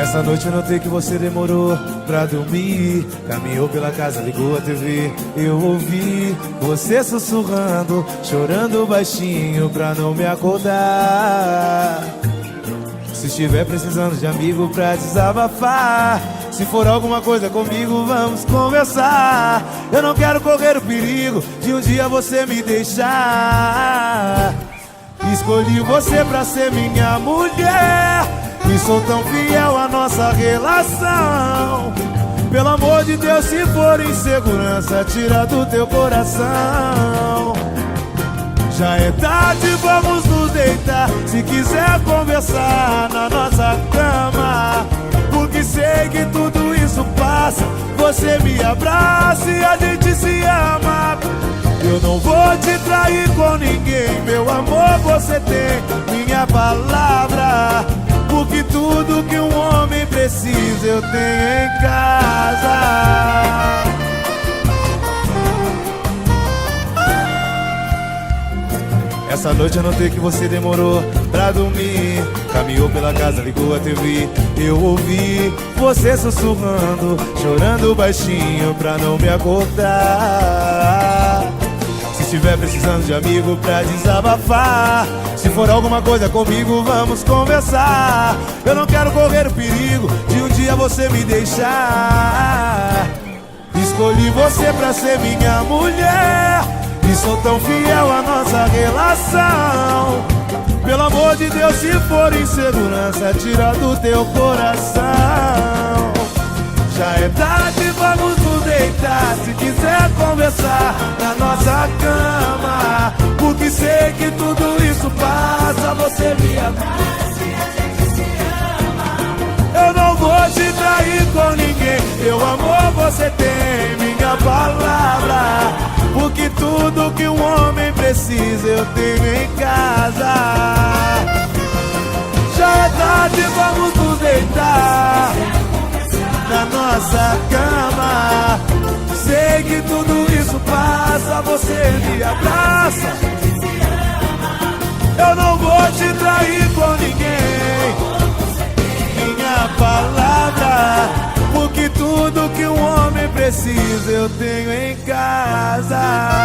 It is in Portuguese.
Essa noite eu notei que você demorou pra dormir. Caminhou pela casa, ligou a TV. Eu ouvi você sussurrando, chorando baixinho pra não me acordar. Se estiver precisando de amigo pra desabafar, se for alguma coisa comigo, vamos conversar. Eu não quero correr o perigo de um dia você me deixar. Escolhi você pra ser minha mulher e sou tão fiel à nossa relação. Pelo amor de Deus, se for insegurança, tira do teu coração. Já é tarde, vamos nos deitar. Se quiser conversar na nossa cama, porque sei que tudo isso passa. Você me abraça e a gente se ama. Eu não vou te trair com ninguém, meu amor, você tem minha palavra. Porque tudo que um homem precisa eu tenho em casa. Essa noite eu notei que você demorou pra dormir. Caminhou pela casa, ligou a TV. Eu ouvi você sussurrando, chorando baixinho pra não me acordar. Se estiver precisando de amigo pra desabafar, se for alguma coisa comigo, vamos conversar. Eu não quero correr o perigo de um dia você me deixar. Escolhi você pra ser minha mulher e sou tão fiel à nossa relação. Pelo amor de Deus, se for insegurança, tira do teu coração. Já é tarde, vamos nos deitar. Se quiser conversar na nossa cama, porque sei que tudo isso passa. Você me abraça e a gente se ama. Eu não vou te trair com ninguém, meu amor, você tem minha palavra. Porque tudo que um homem precisa eu tenho em casa. Já é tarde, vamos nos deitar na nossa cama. Sei que tudo isso passa, você me abraça. Eu não vou te trair com ninguém, minha palavra. Porque tudo que um homem precisa eu tenho em casa.